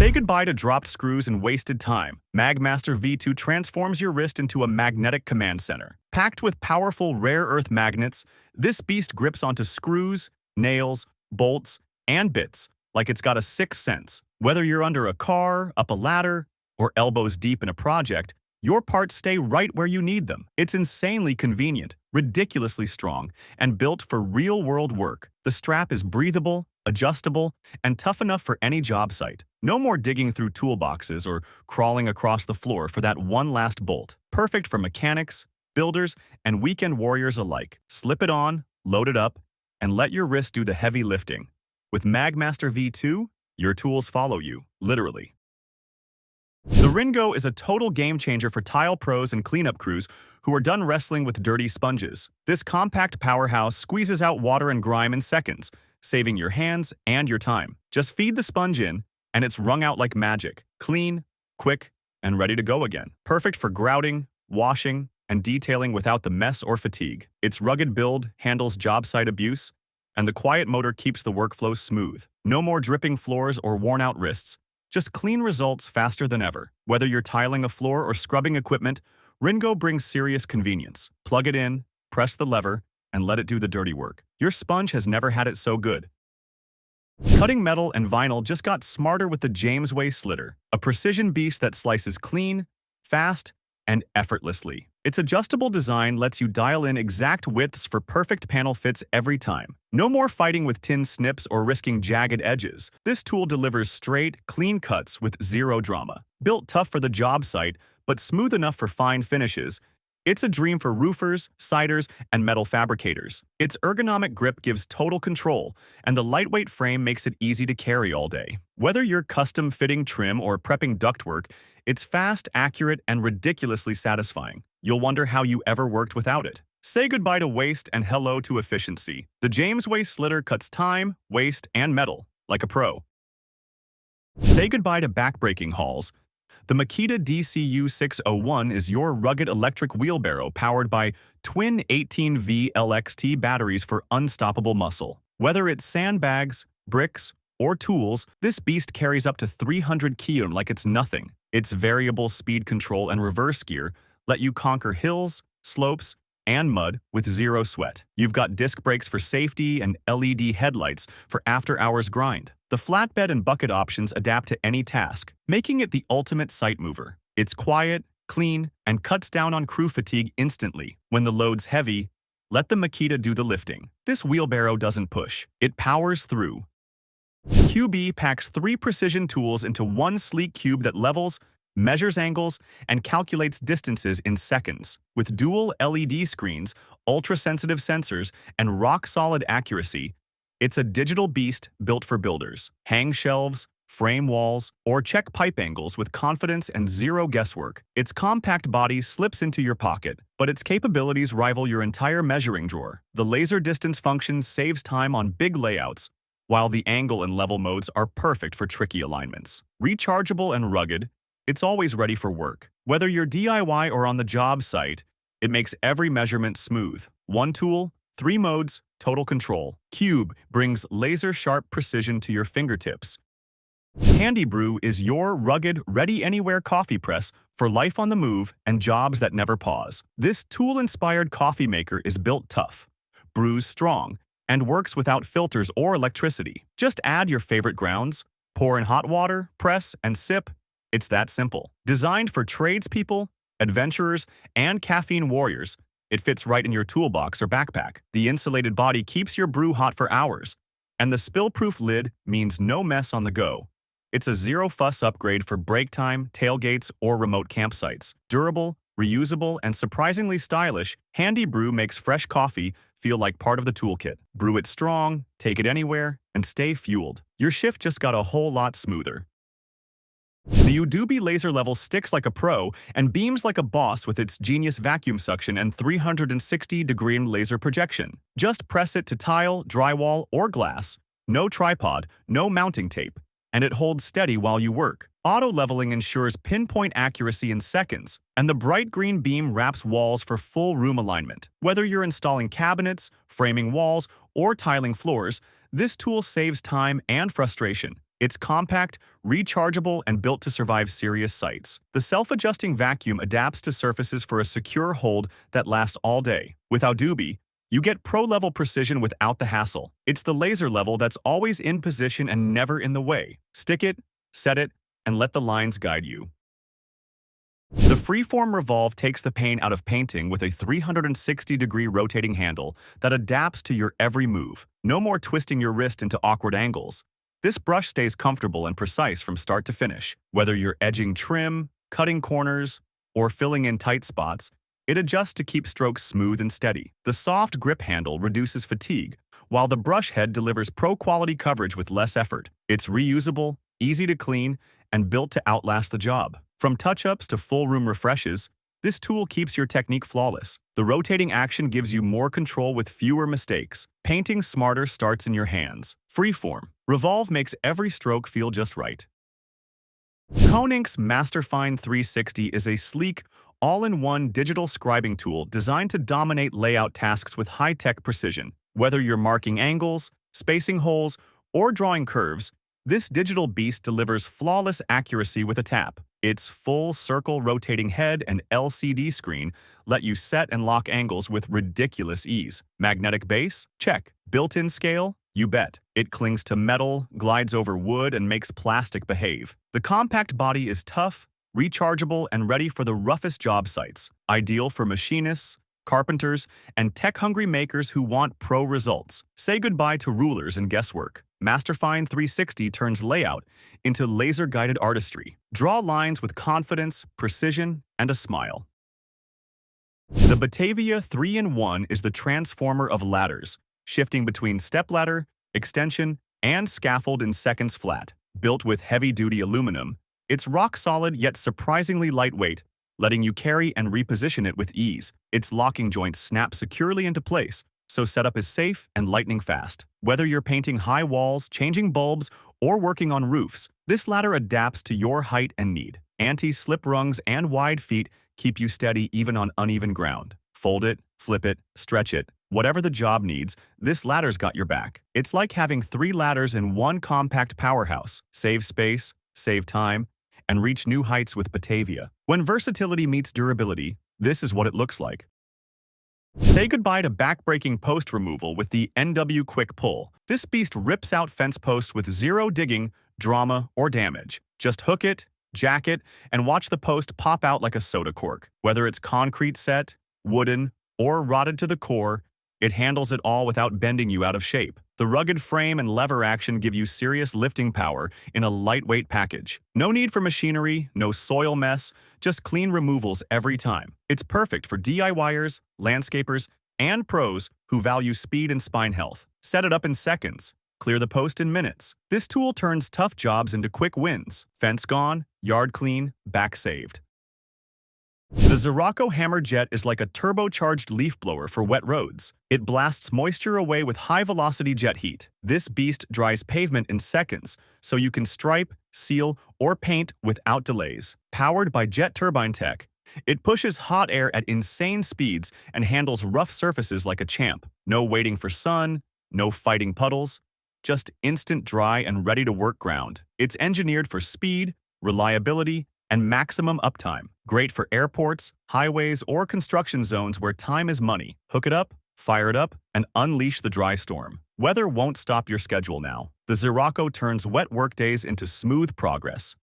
Say goodbye to dropped screws and wasted time. Magmaster V2 transforms your wrist into a magnetic command center. Packed with powerful rare earth magnets, this beast grips onto screws, nails, bolts, and bits like it's got a sixth sense. Whether you're under a car, up a ladder, or elbows deep in a project, your parts stay right where you need them. It's insanely convenient, ridiculously strong, and built for real-world work. The strap is breathable, adjustable, and tough enough for any job site. No more digging through toolboxes or crawling across the floor for that one last bolt. Perfect for mechanics, builders, and weekend warriors alike. Slip it on, load it up, and let your wrist do the heavy lifting. With Magmaster V2, your tools follow you, literally. The Ringo is a total game-changer for tile pros and cleanup crews who are done wrestling with dirty sponges. This compact powerhouse squeezes out water and grime in seconds, saving your hands and your time. Just feed the sponge in, and it's wrung out like magic. Clean, quick, and ready to go again. Perfect for grouting, washing, and detailing without the mess or fatigue. Its rugged build handles job site abuse, and the quiet motor keeps the workflow smooth. No more dripping floors or worn-out wrists. Just clean results faster than ever. Whether you're tiling a floor or scrubbing equipment, Ringo brings serious convenience. Plug it in, press the lever, and let it do the dirty work. Your sponge has never had it so good. Cutting metal and vinyl just got smarter with the Jamesway Slitter, a precision beast that slices clean, fast, and effortlessly. Its adjustable design lets you dial in exact widths for perfect panel fits every time. No more fighting with tin snips or risking jagged edges. This tool delivers straight, clean cuts with zero drama. Built tough for the job site, but smooth enough for fine finishes, it's a dream for roofers, siders, and metal fabricators. Its ergonomic grip gives total control, and the lightweight frame makes it easy to carry all day. Whether you're custom fitting trim or prepping ductwork, it's fast, accurate, and ridiculously satisfying. You'll wonder how you ever worked without it. Say goodbye to waste and hello to efficiency. The Jamesway Slitter cuts time, waste, and metal like a pro. Say goodbye to backbreaking hauls. The Makita DCU 601 is your rugged electric wheelbarrow powered by twin 18V LXT batteries for unstoppable muscle. Whether it's sandbags, bricks, or tools, this beast carries up to 300 kg like it's nothing. Its variable speed control and reverse gear let you conquer hills, slopes, and mud with zero sweat. You've got disc brakes for safety and LED headlights for after-hours grind. The flatbed and bucket options adapt to any task, making it the ultimate site mover. It's quiet, clean, and cuts down on crew fatigue instantly. When the load's heavy, let the Makita do the lifting. This wheelbarrow doesn't push. It powers through. Qube packs 3 precision tools into one sleek cube that levels, measures angles, and calculates distances in seconds. With dual LED screens, ultra-sensitive sensors, and rock-solid accuracy, it's a digital beast built for builders. Hang shelves, frame walls, or check pipe angles with confidence and zero guesswork. Its compact body slips into your pocket, but its capabilities rival your entire measuring drawer. The laser distance function saves time on big layouts, while the angle and level modes are perfect for tricky alignments. Rechargeable and rugged, it's always ready for work. Whether you're DIY or on the job site, it makes every measurement smooth. One tool, 3 modes, total control. Qube brings laser-sharp precision to your fingertips. Brew is your rugged, ready-anywhere coffee press for life on the move and jobs that never pause. This tool-inspired coffee maker is built tough, brews strong, and works without filters or electricity. Just add your favorite grounds, pour in hot water, press, and sip. It's that simple. Designed for tradespeople, adventurers, and caffeine warriors, it fits right in your toolbox or backpack. The insulated body keeps your brew hot for hours, and the spill-proof lid means no mess on the go. It's a zero-fuss upgrade for break time, tailgates, or remote campsites. Durable, reusable, and surprisingly stylish, Brew makes fresh coffee feel like part of the toolkit. Brew it strong, take it anywhere, and stay fueled. Your shift just got a whole lot smoother. The Qube laser level sticks like a pro and beams like a boss with its genius vacuum suction and 360-degree laser projection. Just press it to tile, drywall, or glass. No tripod, no mounting tape, and it holds steady while you work. Auto-leveling ensures pinpoint accuracy in seconds, and the bright green beam wraps walls for full room alignment. Whether you're installing cabinets, framing walls, or tiling floors, this tool saves time and frustration. It's compact, rechargeable, and built to survive serious sites. The self-adjusting vacuum adapts to surfaces for a secure hold that lasts all day. With Qube, you get pro-level precision without the hassle. It's the laser level that's always in position and never in the way. Stick it, set it, and let the lines guide you. The Freeform Revolve takes the pain out of painting with a 360-degree rotating handle that adapts to your every move. No more twisting your wrist into awkward angles. This brush stays comfortable and precise from start to finish. Whether you're edging trim, cutting corners, or filling in tight spots, it adjusts to keep strokes smooth and steady. The soft grip handle reduces fatigue, while the brush head delivers pro-quality coverage with less effort. It's reusable, easy to clean, and built to outlast the job. From touch-ups to full-room refreshes, this tool keeps your technique flawless. The rotating action gives you more control with fewer mistakes. Painting smarter starts in your hands. Freeform Revolve makes every stroke feel just right. Conical's Masterfine 360 is a sleek, all-in-one digital scribing tool designed to dominate layout tasks with high-tech precision. Whether you're marking angles, spacing holes, or drawing curves, this digital beast delivers flawless accuracy with a tap. Its full circle rotating head and LCD screen let you set and lock angles with ridiculous ease. Magnetic base? Check. Built-in scale? You bet. It clings to metal, glides over wood, and makes plastic behave. The compact body is tough, rechargeable, and ready for the roughest job sites. Ideal for machinists, carpenters, and tech-hungry makers who want pro results. Say goodbye to rulers and guesswork. Masterfine 360 turns layout into laser-guided artistry. Draw lines with confidence, precision, and a smile. The Betavia 3-in-1 is the transformer of ladders, shifting between stepladder, extension, and scaffold in seconds flat. Built with heavy-duty aluminum, it's rock-solid yet surprisingly lightweight, letting you carry and reposition it with ease. Its locking joints snap securely into place, so setup is safe and lightning fast. Whether you're painting high walls, changing bulbs, or working on roofs, this ladder adapts to your height and need. Anti-slip rungs and wide feet keep you steady even on uneven ground. Fold it, flip it, stretch it. Whatever the job needs, this ladder's got your back. It's like having 3 ladders in one compact powerhouse. Save space, save time, and reach new heights with Betavia. When versatility meets durability, this is what it looks like. Say goodbye to back-breaking post removal with the NW Quick Pull. This beast rips out fence posts with zero digging, drama, or damage. Just hook it, jack it, and watch the post pop out like a soda cork. Whether it's concrete set, wooden, or rotted to the core, it handles it all without bending you out of shape. The rugged frame and lever action give you serious lifting power in a lightweight package. No need for machinery, no soil mess, just clean removals every time. It's perfect for DIYers, landscapers, and pros who value speed and spine health. Set it up in seconds. Clear the post in minutes. This tool turns tough jobs into quick wins. Fence gone, yard clean, back saved. The Zuko Hammer Jet is like a turbocharged leaf blower for wet roads. It blasts moisture away with high-velocity jet heat. This beast dries pavement in seconds, so you can stripe, seal, or paint without delays. Powered by jet turbine tech, it pushes hot air at insane speeds and handles rough surfaces like a champ. No waiting for sun, no fighting puddles, just instant dry and ready-to-work ground. It's engineered for speed, reliability, and maximum uptime. Great for airports, highways, or construction zones where time is money. Hook it up, fire it up, and unleash the dry storm. Weather won't stop your schedule now. The Zuko turns wet workdays into smooth progress.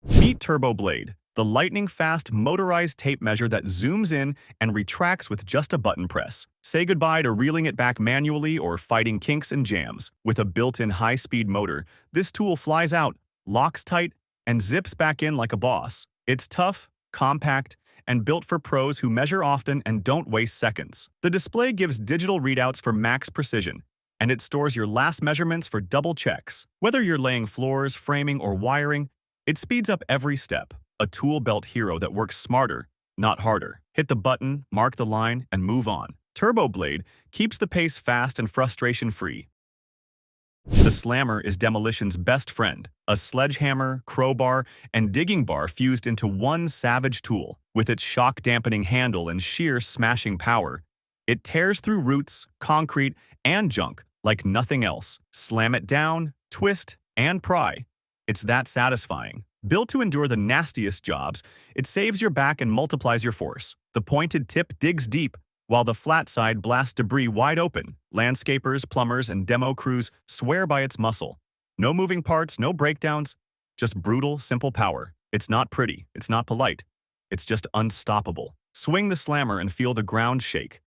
Meet Turbolade, the lightning-fast motorized tape measure that zooms in and retracts with just a button press. Say goodbye to reeling it back manually or fighting kinks and jams. With a built-in high-speed motor, this tool flies out, locks tight, and zips back in like a boss. It's tough, compact, and built for pros who measure often and don't waste seconds. The display gives digital readouts for max precision, and it stores your last measurements for double checks. Whether you're laying floors, framing, or wiring, it speeds up every step. A tool belt hero that works smarter, not harder. Hit the button, mark the line, and move on. Turbolade keeps the pace fast and frustration-free. The Slammer is demolition's best friend, a sledgehammer, crowbar, and digging bar fused into one savage tool. With its shock-dampening handle and sheer smashing power, it tears through roots, concrete, and junk like nothing else. Slam it down, twist, and pry. It's that satisfying. Built to endure the nastiest jobs, it saves your back and multiplies your force. The pointed tip digs deep, while the flat side blasts debris wide open. Landscapers, plumbers, and demo crews swear by its muscle. No moving parts, no breakdowns, just brutal, simple power. It's not pretty, it's not polite, it's just unstoppable. Swing the slammer and feel the ground shake.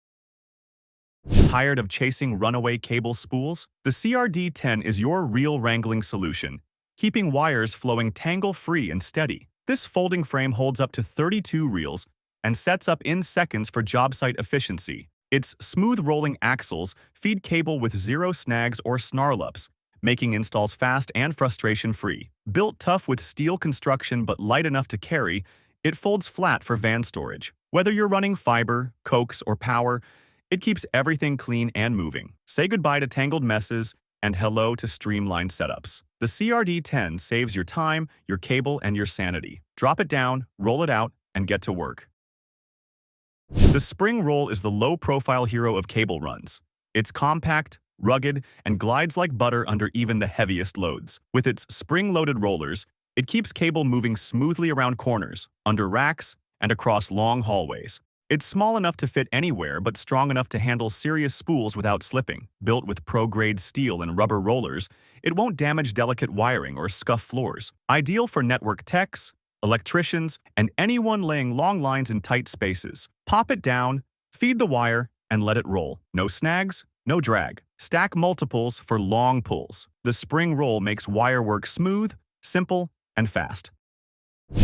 Tired of chasing runaway cable spools? The CRD10 is your real wrangling solution, keeping wires flowing tangle-free and steady. This folding frame holds up to 32 reels and sets up in seconds for job site efficiency. Its smooth rolling axles feed cable with zero snags or snarl-ups, making installs fast and frustration-free. Built tough with steel construction but light enough to carry, it folds flat for van storage. Whether you're running fiber, coax, or power, it keeps everything clean and moving. Say goodbye to tangled messes and hello to streamlined setups. The CRD10 saves your time, your cable, and your sanity. Drop it down, roll it out, and get to work. The spring roll is the low-profile hero of cable runs. It's compact, rugged, and glides like butter under even the heaviest loads. With its spring-loaded rollers, it keeps cable moving smoothly around corners, under racks, and across long hallways. It's small enough to fit anywhere but strong enough to handle serious spools without slipping. Built with pro-grade steel and rubber rollers, it won't damage delicate wiring or scuff floors. Ideal for network techs, electricians, and anyone laying long lines in tight spaces. Pop it down, feed the wire, and let it roll. No snags, no drag. Stack multiples for long pulls. The spring roll makes wire work smooth, simple, and fast.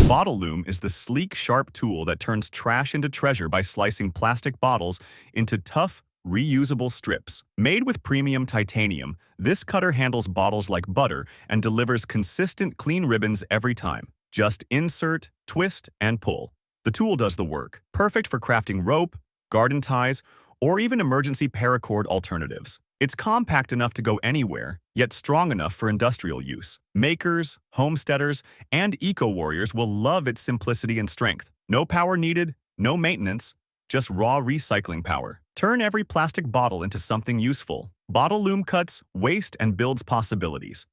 Bottle Loom is the sleek, sharp tool that turns trash into treasure by slicing plastic bottles into tough, reusable strips. Made with premium titanium, this cutter handles bottles like butter and delivers consistent, clean ribbons every time. Just insert, twist, and pull. The tool does the work. Perfect for crafting rope, garden ties, or even emergency paracord alternatives. It's compact enough to go anywhere, yet strong enough for industrial use. Makers, homesteaders, and eco-warriors will love its simplicity and strength. No power needed, no maintenance, just raw recycling power. Turn every plastic bottle into something useful. Bottle Loom cuts, waste, and builds possibilities.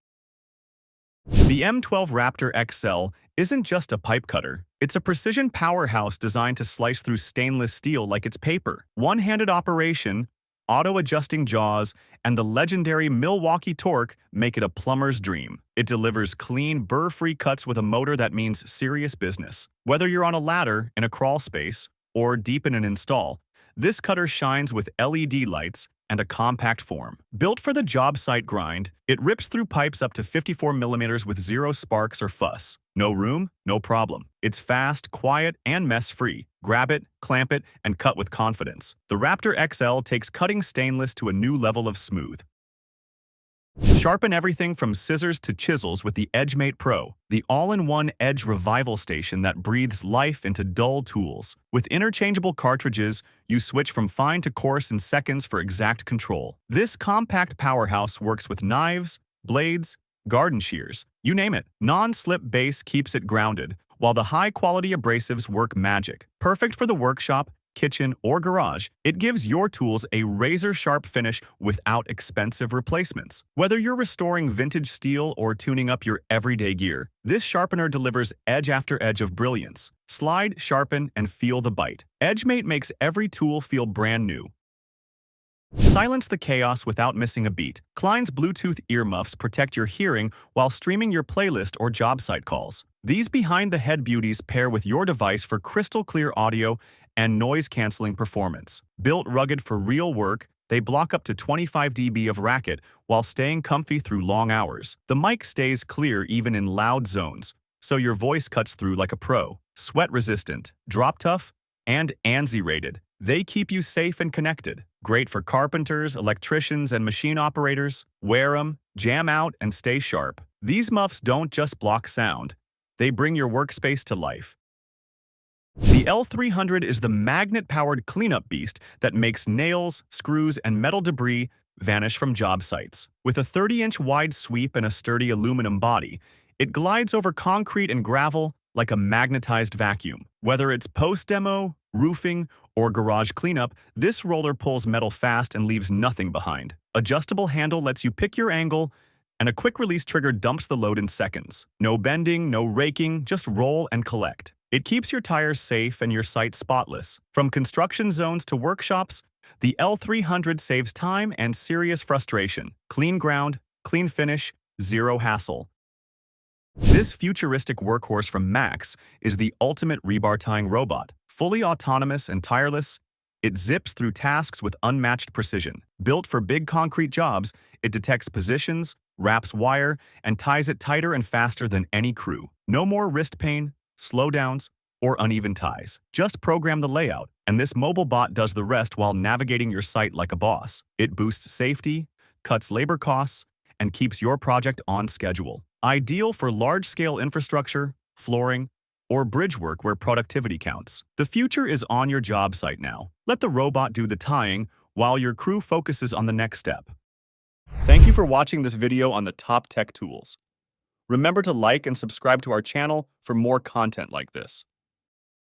The M12 Raptor XL isn't just a pipe cutter. It's a precision powerhouse designed to slice through stainless steel like it's paper. One-handed operation, auto-adjusting jaws, and the legendary Milwaukee torque make it a plumber's dream. It delivers clean, burr-free cuts with a motor that means serious business. Whether you're on a ladder, in a crawl space, or deep in an install, this cutter shines with LED lights and a compact form. Built for the job site grind, it rips through pipes up to 54 millimeters with zero sparks or fuss. No room? No problem. It's fast, quiet, and mess-free. Grab it, clamp it, and cut with confidence. The Raptor XL takes cutting stainless to a new level of smooth. Sharpen everything from scissors to chisels with the Edgemate Pro, the all-in-one edge revival station that breathes life into dull tools. With interchangeable cartridges, you switch from fine to coarse in seconds for exact control. This compact powerhouse works with knives, blades, garden shears, you name it. Non-slip base keeps it grounded, while the high-quality abrasives work magic. Perfect for the workshop, kitchen, or garage, it gives your tools a razor-sharp finish without expensive replacements. Whether you're restoring vintage steel or tuning up your everyday gear, this sharpener delivers edge after edge of brilliance. Slide, sharpen, and feel the bite. Edgemate makes every tool feel brand new. Silence the chaos without missing a beat. Klein's Bluetooth earmuffs protect your hearing while streaming your playlist or job site calls. These behind-the-head beauties pair with your device for crystal-clear audio and noise-canceling performance. Built rugged for real work, they block up to 25 dB of racket while staying comfy through long hours. The mic stays clear even in loud zones, so your voice cuts through like a pro. Sweat-resistant, drop-tough, and ANSI-rated. They keep you safe and connected. Great for carpenters, electricians, and machine operators. Wear them, jam out, and stay sharp. These muffs don't just block sound. They bring your workspace to life. The L300 is the magnet-powered cleanup beast that makes nails, screws, and metal debris vanish from job sites. With a 30-inch wide sweep and a sturdy aluminum body, it glides over concrete and gravel like a magnetized vacuum. Whether it's post-demo, roofing, or garage cleanup, this roller pulls metal fast and leaves nothing behind. Adjustable handle lets you pick your angle and a quick-release trigger dumps the load in seconds. No bending, no raking, just roll and collect. It keeps your tires safe and your site spotless. From construction zones to workshops, the L300 saves time and serious frustration. Clean ground, clean finish, zero hassle. This futuristic workhorse from Max is the ultimate rebar tying robot. Fully autonomous and tireless, it zips through tasks with unmatched precision. Built for big concrete jobs, it detects positions, wraps wire, and ties it tighter and faster than any crew. No more wrist pain, slowdowns, or uneven ties. Just program the layout, and this mobile bot does the rest while navigating your site like a boss. It boosts safety, cuts labor costs, and keeps your project on schedule. Ideal for large-scale infrastructure, flooring, or bridge work where productivity counts. The future is on your job site now. Let the robot do the tying while your crew focuses on the next step. Thank you for watching this video on the top tech tools. Remember to like and subscribe to our channel for more content like this.